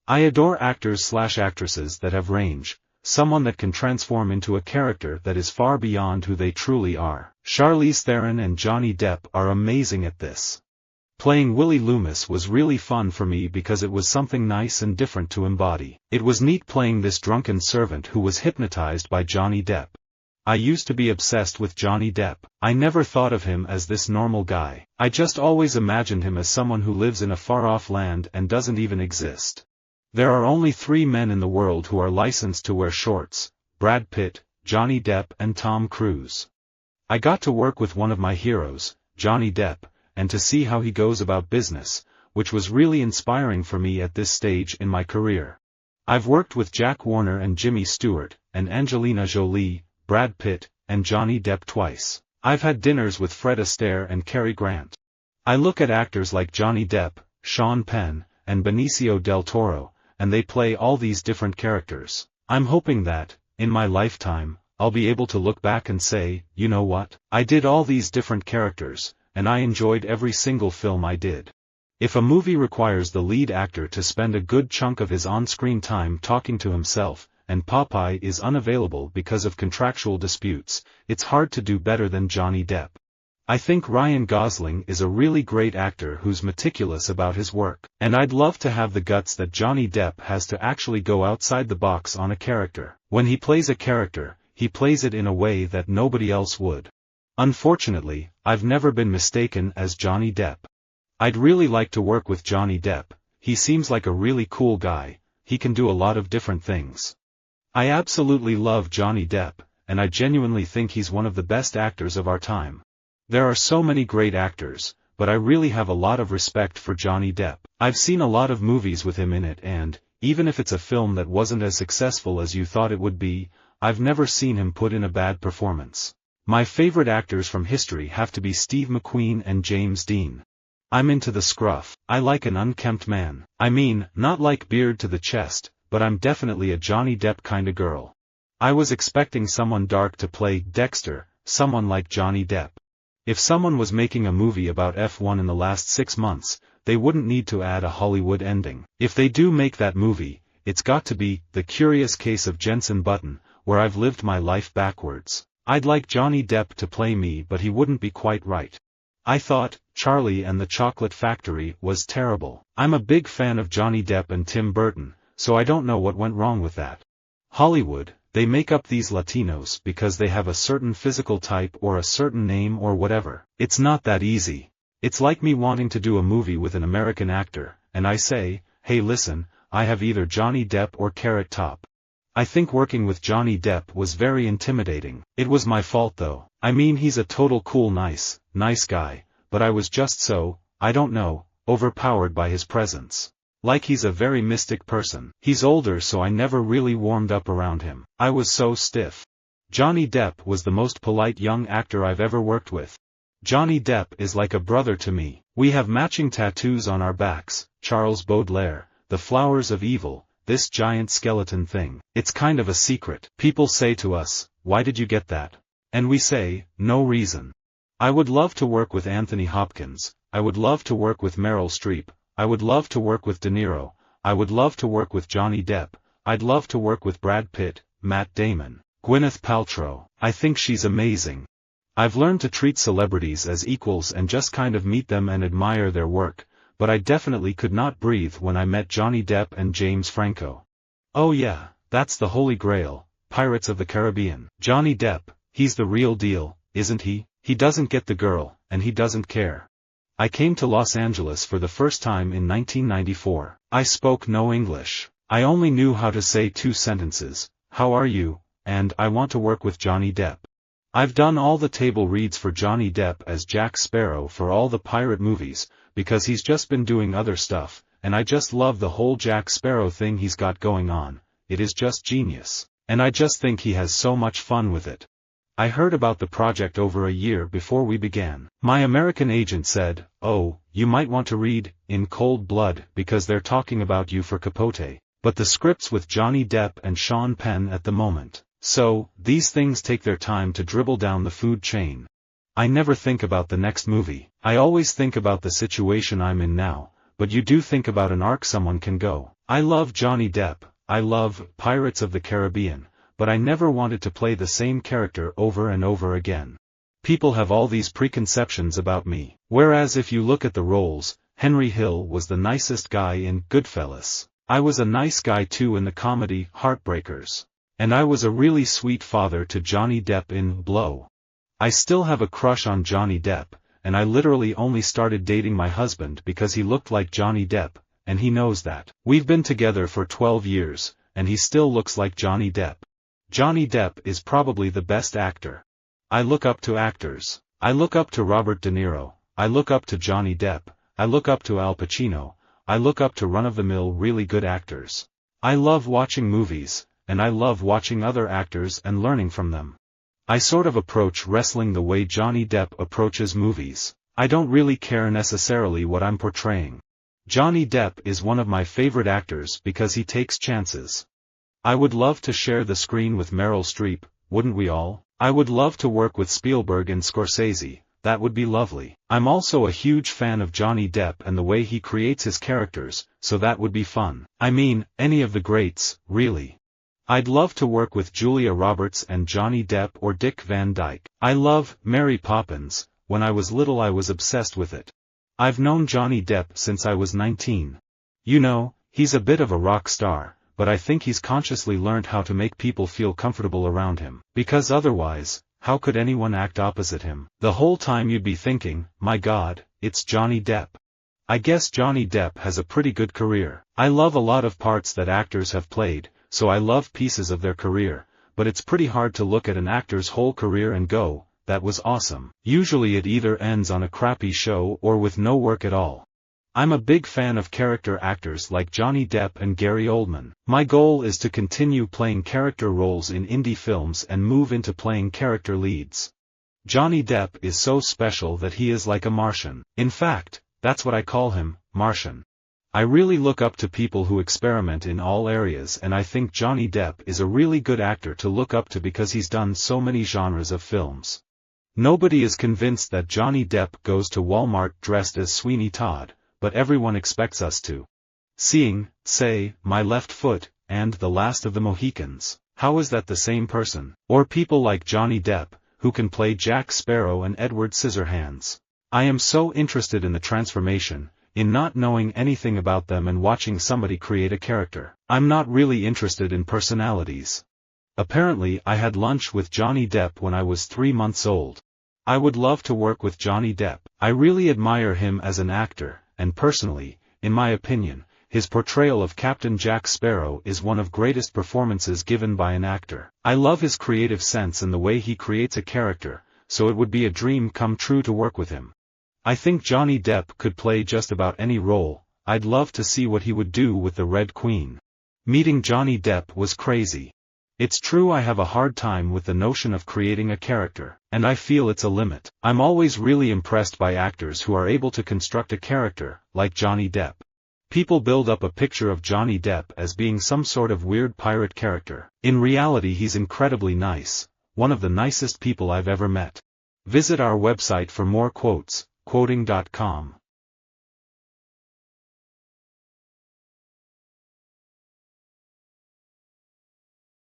I adore actors/actresses that have range, someone that can transform into a character that is far beyond who they truly are. Charlize Theron and Johnny Depp are amazing at this. Playing Willie Loomis was really fun for me because it was something nice and different to embody. It was neat playing this drunken servant who was hypnotized by Johnny Depp. I used to be obsessed with Johnny Depp. I never thought of him as this normal guy. I just always imagined him as someone who lives in a far-off land and doesn't even exist. There are only 3 men in the world who are licensed to wear shorts: Brad Pitt, Johnny Depp and Tom Cruise. I got to work with one of my heroes, Johnny Depp, and to see how he goes about business, which was really inspiring for me at this stage in my career. I've worked with Jack Warner and Jimmy Stewart, and Angelina Jolie, Brad Pitt, and Johnny Depp twice. I've had dinners with Fred Astaire and Cary Grant. I look at actors like Johnny Depp, Sean Penn, and Benicio del Toro, and they play all these different characters. I'm hoping that, in my lifetime, I'll be able to look back and say, you know what? I did all these different characters, and I enjoyed every single film I did. If a movie requires the lead actor to spend a good chunk of his on-screen time talking to himself, and Popeye is unavailable because of contractual disputes, it's hard to do better than Johnny Depp. I think Ryan Gosling is a really great actor who's meticulous about his work, and I'd love to have the guts that Johnny Depp has to actually go outside the box on a character. When he plays a character, he plays it in a way that nobody else would. Unfortunately, I've never been mistaken as Johnny Depp. I'd really like to work with Johnny Depp. He seems like a really cool guy. He can do a lot of different things. I absolutely love Johnny Depp, and I genuinely think he's one of the best actors of our time. There are so many great actors, but I really have a lot of respect for Johnny Depp. I've seen a lot of movies with him in it and, even if it's a film that wasn't as successful as you thought it would be, I've never seen him put in a bad performance. My favorite actors from history have to be Steve McQueen and James Dean. I'm into the scruff. I like an unkempt man. I mean, not like beard to the chest, but I'm definitely a Johnny Depp kinda girl. I was expecting someone dark to play Dexter, someone like Johnny Depp. If someone was making a movie about F1 in the last 6 months, they wouldn't need to add a Hollywood ending. If they do make that movie, it's got to be The Curious Case of Jensen Button, where I've lived my life backwards. I'd like Johnny Depp to play me, but he wouldn't be quite right. I thought Charlie and the Chocolate Factory was terrible. I'm a big fan of Johnny Depp and Tim Burton, so I don't know what went wrong with that. Hollywood, they make up these Latinos because they have a certain physical type or a certain name or whatever. It's not that easy. It's like me wanting to do a movie with an American actor, and I say, hey listen, I have either Johnny Depp or Carrot Top. I think working with Johnny Depp was very intimidating. It was my fault though. I mean, he's a total cool nice guy, but I was just so, I don't know, overpowered by his presence. Like he's a very mystic person. He's older, so I never really warmed up around him. I was so stiff. Johnny Depp was the most polite young actor I've ever worked with. Johnny Depp is like a brother to me. We have matching tattoos on our backs: Charles Baudelaire, The Flowers of Evil, this giant skeleton thing. It's kind of a secret. People say to us, why did you get that? And we say, no reason. I would love to work with Anthony Hopkins. I would love to work with Meryl Streep. I would love to work with De Niro. I would love to work with Johnny Depp. I'd love to work with Brad Pitt, Matt Damon, Gwyneth Paltrow. I think she's amazing. I've learned to treat celebrities as equals and just kind of meet them and admire their work, but I definitely could not breathe when I met Johnny Depp and James Franco. Oh yeah, that's the Holy Grail, Pirates of the Caribbean. Johnny Depp, he's the real deal, isn't he? He doesn't get the girl, and he doesn't care. I came to Los Angeles for the first time in 1994. I spoke no English. I only knew how to say 2 sentences, how are you, and I want to work with Johnny Depp. I've done all the table reads for Johnny Depp as Jack Sparrow for all the pirate movies, because he's just been doing other stuff, and I just love the whole Jack Sparrow thing he's got going on. It is just genius. And I just think he has so much fun with it. I heard about the project over a year before we began. My American agent said, oh, you might want to read In Cold Blood because they're talking about you for Capote, but the script's with Johnny Depp and Sean Penn at the moment. So, these things take their time to dribble down the food chain. I never think about the next movie. I always think about the situation I'm in now, but you do think about an arc someone can go. I love Johnny Depp, I love Pirates of the Caribbean, but I never wanted to play the same character over and over again. People have all these preconceptions about me, whereas if you look at the roles, Henry Hill was the nicest guy in Goodfellas. I was a nice guy too in the comedy Heartbreakers. And I was a really sweet father to Johnny Depp in Blow. I still have a crush on Johnny Depp, and I literally only started dating my husband because he looked like Johnny Depp, and he knows that. We've been together for 12 years, and he still looks like Johnny Depp. Johnny Depp is probably the best actor. I look up to actors. I look up to Robert De Niro, I look up to Johnny Depp, I look up to Al Pacino, I look up to run-of-the-mill really good actors. I love watching movies, and I love watching other actors and learning from them. I sort of approach wrestling the way Johnny Depp approaches movies. I don't really care necessarily what I'm portraying. Johnny Depp is one of my favorite actors because he takes chances. I would love to share the screen with Meryl Streep, wouldn't we all? I would love to work with Spielberg and Scorsese, that would be lovely. I'm also a huge fan of Johnny Depp and the way he creates his characters, so that would be fun. I mean, any of the greats, really. I'd love to work with Julia Roberts and Johnny Depp or Dick Van Dyke. I love Mary Poppins. When I was little I was obsessed with it. I've known Johnny Depp since I was 19. You know, he's a bit of a rock star, but I think he's consciously learned how to make people feel comfortable around him, because otherwise, how could anyone act opposite him? The whole time you'd be thinking, my God, it's Johnny Depp. I guess Johnny Depp has a pretty good career. I love a lot of parts that actors have played, so I love pieces of their career, but it's pretty hard to look at an actor's whole career and go, that was awesome. Usually it either ends on a crappy show or with no work at all. I'm a big fan of character actors like Johnny Depp and Gary Oldman. My goal is to continue playing character roles in indie films and move into playing character leads. Johnny Depp is so special that he is like a Martian. In fact, that's what I call him, Martian. I really look up to people who experiment in all areas, and I think Johnny Depp is a really good actor to look up to because he's done so many genres of films. Nobody is convinced that Johnny Depp goes to Walmart dressed as Sweeney Todd, but everyone expects us to. Seeing, say, My Left Foot, and The Last of the Mohicans. How is that the same person? Or people like Johnny Depp, who can play Jack Sparrow and Edward Scissorhands. I am so interested in the transformation, in not knowing anything about them and watching somebody create a character. I'm not really interested in personalities. Apparently I had lunch with Johnny Depp when I was 3 months old. I would love to work with Johnny Depp. I really admire him as an actor, and personally, in my opinion, his portrayal of Captain Jack Sparrow is one of greatest performances given by an actor. I love his creative sense and the way he creates a character, so it would be a dream come true to work with him. I think Johnny Depp could play just about any role. I'd love to see what he would do with the Red Queen. Meeting Johnny Depp was crazy. It's true I have a hard time with the notion of creating a character, and I feel it's a limit. I'm always really impressed by actors who are able to construct a character, like Johnny Depp. People build up a picture of Johnny Depp as being some sort of weird pirate character. In reality he's incredibly nice, one of the nicest people I've ever met. Visit our website for more quotes, quoting.com.